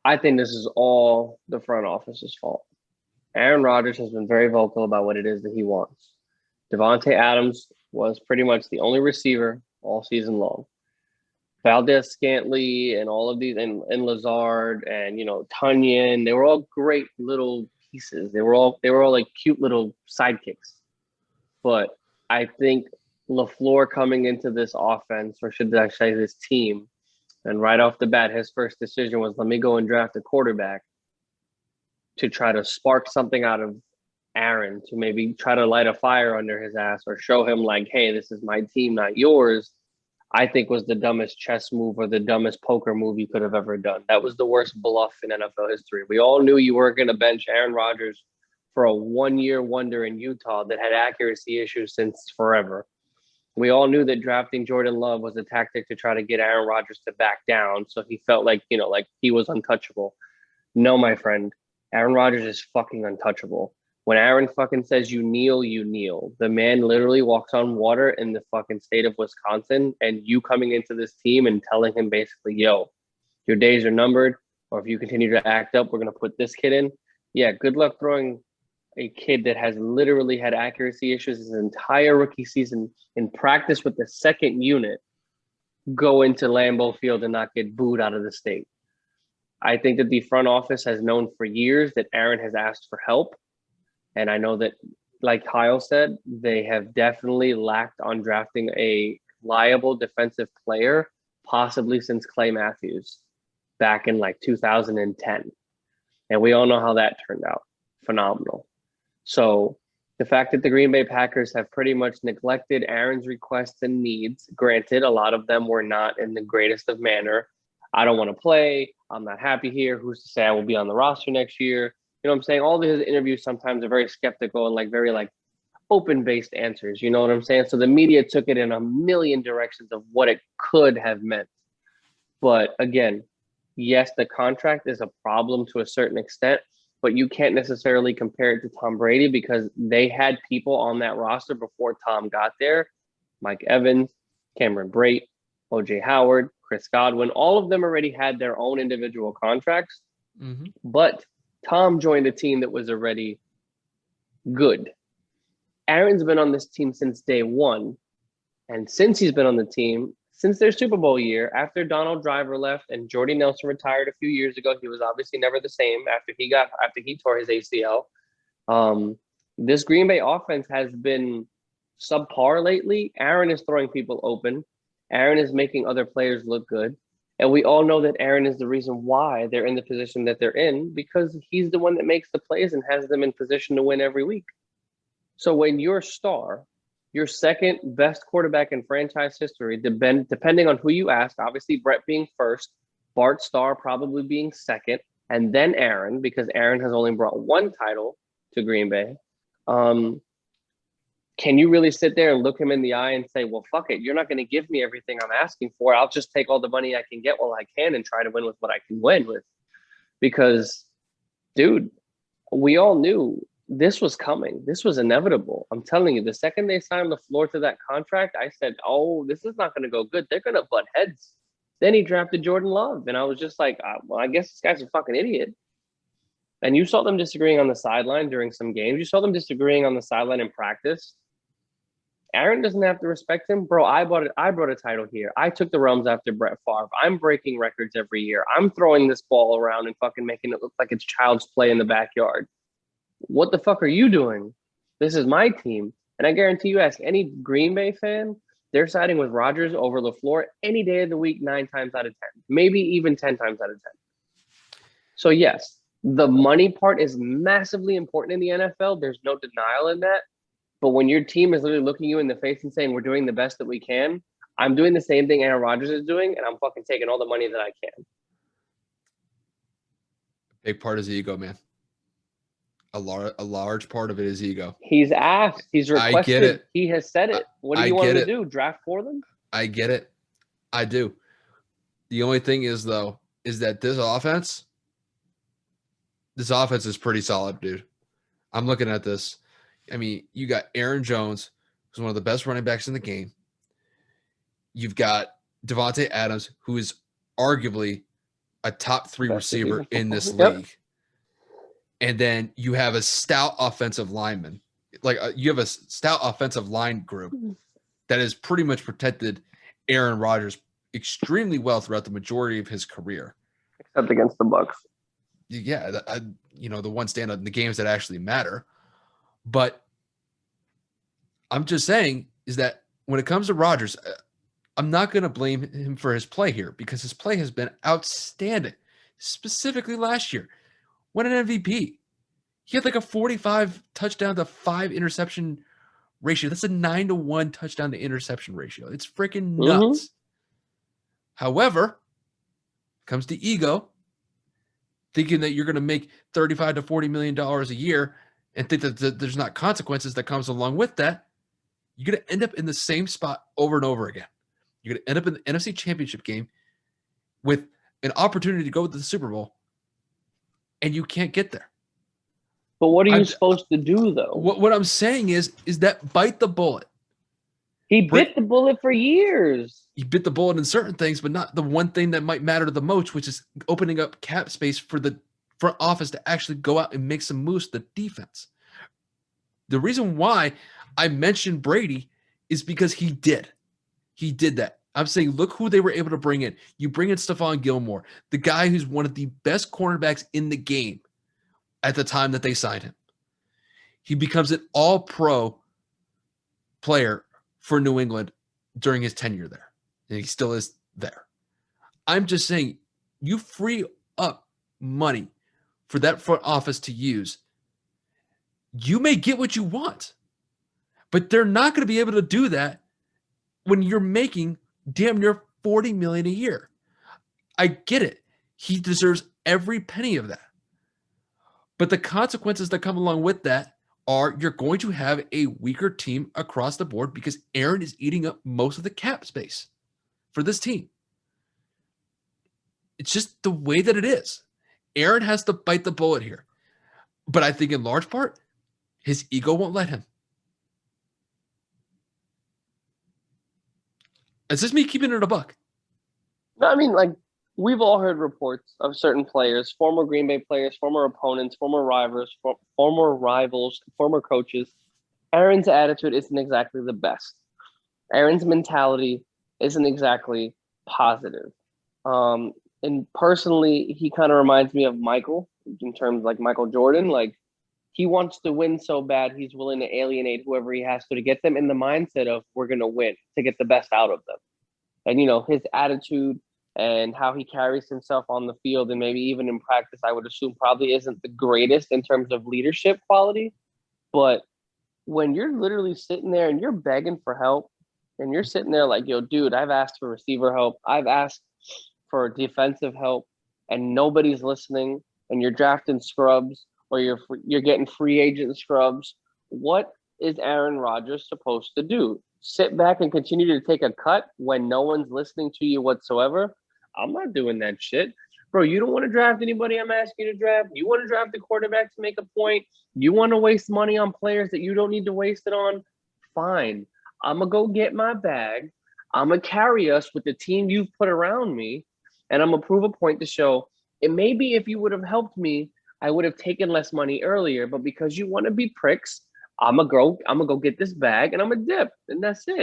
I think this is all the front office's fault. Aaron Rodgers has been very vocal about what it is that he wants. Devontae Adams was pretty much the only receiver all season long. Valdez Scantley and all of these and Lazard and Tunyon, they were all great little pieces. They were all like cute little sidekicks. But I think LaFleur coming into this offense, or should I say this team, and right off the bat, his first decision was let me go and draft a quarterback to try to spark something out of Aaron, to maybe try to light a fire under his ass or show him like, hey, this is my team, not yours. I think was the dumbest chess move or the dumbest poker move you could have ever done. That was the worst bluff in NFL history. We all knew you weren't going to bench Aaron Rodgers for a 1-year wonder in Utah that had accuracy issues since forever. We all knew that drafting Jordan Love was a tactic to try to get Aaron Rodgers to back down, so he felt like he was untouchable. No, my friend, Aaron Rodgers is fucking untouchable. When Aaron fucking says you kneel, you kneel. The man literally walks on water in the fucking state of Wisconsin, and you coming into this team and telling him basically, yo, your days are numbered, or if you continue to act up, we're going to put this kid in. Yeah, good luck throwing a kid that has literally had accuracy issues his entire rookie season in practice with the second unit go into Lambeau Field and not get booed out of the state. I think that the front office has known for years that Aaron has asked for help. And I know that, like Kyle said, they have definitely lacked on drafting a liable defensive player, possibly since Clay Matthews back in like 2010. And we all know how that turned out. Phenomenal. So the fact that the Green Bay Packers have pretty much neglected Aaron's requests and needs, granted, a lot of them were not in the greatest of manner. I don't want to play. I'm not happy here. Who's to say I will be on the roster next year? You know what I'm saying? All of his interviews sometimes are very skeptical and like very like open-based answers. You know what I'm saying? So the media took it in a million directions of what it could have meant. But again, yes, the contract is a problem to a certain extent, but you can't necessarily compare it to Tom Brady because they had people on that roster before Tom got there. Mike Evans, Cameron Brate, OJ Howard, Chris Godwin, all of them already had their own individual contracts. Mm-hmm. But Tom joined a team that was already good. Aaron's been on this team since day one. And since he's been on the team, since their Super Bowl year, after Donald Driver left and Jordy Nelson retired a few years ago, he was obviously never the same after he tore his ACL. This Green Bay offense has been subpar lately. Aaron is throwing people open. Aaron is making other players look good. And we all know that Aaron is the reason why they're in the position that they're in, because he's the one that makes the plays and has them in position to win every week. So when your star, your second best quarterback in franchise history, depending on who you ask, obviously Brett being first, Bart Starr probably being second, and then Aaron, because Aaron has only brought one title to Green Bay. Can you really sit there and look him in the eye and say, well, fuck it, you're not going to give me everything I'm asking for. I'll just take all the money I can get while I can and try to win with what I can win with. Because, dude, we all knew this was coming. This was inevitable. I'm telling you, the second they signed LaFleur to that contract, I said, oh, this is not going to go good. They're going to butt heads. Then he drafted Jordan Love. And I was just like, well, I guess this guy's a fucking idiot. And you saw them disagreeing on the sideline during some games. You saw them disagreeing on the sideline in practice. Aaron doesn't have to respect him. Bro, I brought a title here. I took the realms after Brett Favre. I'm breaking records every year. I'm throwing this ball around and fucking making it look like it's child's play in the backyard. What the fuck are you doing? This is my team. And I guarantee you, ask any Green Bay fan, they're siding with Rodgers over LaFleur any day of the week, 9 times out of 10, maybe even 10 times out of 10. So yes, the money part is massively important in the NFL. There's no denial in that. But when your team is literally looking you in the face and saying, we're doing the best that we can, I'm doing the same thing Aaron Rodgers is doing, and I'm fucking taking all the money that I can. Big part is ego, man. A large part of it is ego. He's asked. He's requested. I get it. He has said it. What do you want him to do? Draft for them? I get it. I do. The only thing is, though, is that this offense is pretty solid, dude. I'm looking at this. I mean, you got Aaron Jones, who's one of the best running backs in the game. You've got Devontae Adams, who is arguably a top 3 Best receiver receiver in football. this Yep. league, and then you have a stout offensive lineman, like you have a stout offensive line group that has pretty much protected Aaron Rodgers extremely well throughout the majority of his career. Except against the Bucks. Yeah, the one standout in the games that actually matter. But I'm just saying is that when it comes to Rodgers, I'm not going to blame him for his play here because his play has been outstanding, specifically last year. Won an MVP. He had like a 45 touchdown to 5 interception ratio. That's a 9-to-1 touchdown to interception ratio. It's freaking nuts. However, comes to ego, thinking that you're going to make $35 to $40 million a year and think that there's not consequences that comes along with that. You're going to end up in the same spot over and over again. You're going to end up in the NFC Championship game with an opportunity to go to the Super Bowl, and you can't get there. But what are you supposed to do, though? What I'm saying is that bite the bullet. He bit the bullet for years. He bit the bullet in certain things, but not the one thing that might matter the most, which is opening up cap space for the front office to actually go out and make some moves to the defense. The reason why I mentioned Brady is because he did. He did that. I'm saying, look who they were able to bring in. You bring in Stephon Gilmore, the guy who's one of the best cornerbacks in the game at the time that they signed him. He becomes an all-pro player for New England during his tenure there. And he still is there. I'm just saying, you free up money for that front office to use. You may get what you want, but they're not going to be able to do that when you're making damn near $40 million a year. I get it. He deserves every penny of that. But the consequences that come along with that are you're going to have a weaker team across the board because Aaron is eating up most of the cap space for this team. It's just the way that it is. Aaron has to bite the bullet here. But I think in large part, his ego won't let him. It's just me keeping it a buck. No, I mean, like, we've all heard reports of certain players, former Green Bay players, former opponents, former rivals, former coaches. Aaron's attitude isn't exactly the best. Aaron's mentality isn't exactly positive. And personally, he kind of reminds me of Michael in terms of like Michael Jordan. Like, he wants to win so bad, he's willing to alienate whoever he has to get them in the mindset of we're going to win to get the best out of them. And, his attitude and how he carries himself on the field and maybe even in practice, I would assume probably isn't the greatest in terms of leadership quality. But when you're literally sitting there and you're begging for help and you're sitting there like, yo, dude, I've asked for receiver help. I've asked for defensive help and nobody's listening and you're drafting scrubs or you're getting free agent scrubs. What is Aaron Rodgers supposed to do? Sit back and continue to take a cut when no one's listening to you whatsoever? I'm not doing that shit. Bro, you don't want to draft anybody I'm asking you to draft. You want to draft the quarterback to make a point. You want to waste money on players that you don't need to waste it on. Fine. I'm going to go get my bag. I'm going to carry us with the team you've put around me. And I'm going to prove a point to show it may be if you would have helped me, I would have taken less money earlier. But because you want to be pricks, I'm going to go get this bag and I'm going to dip. And that's it.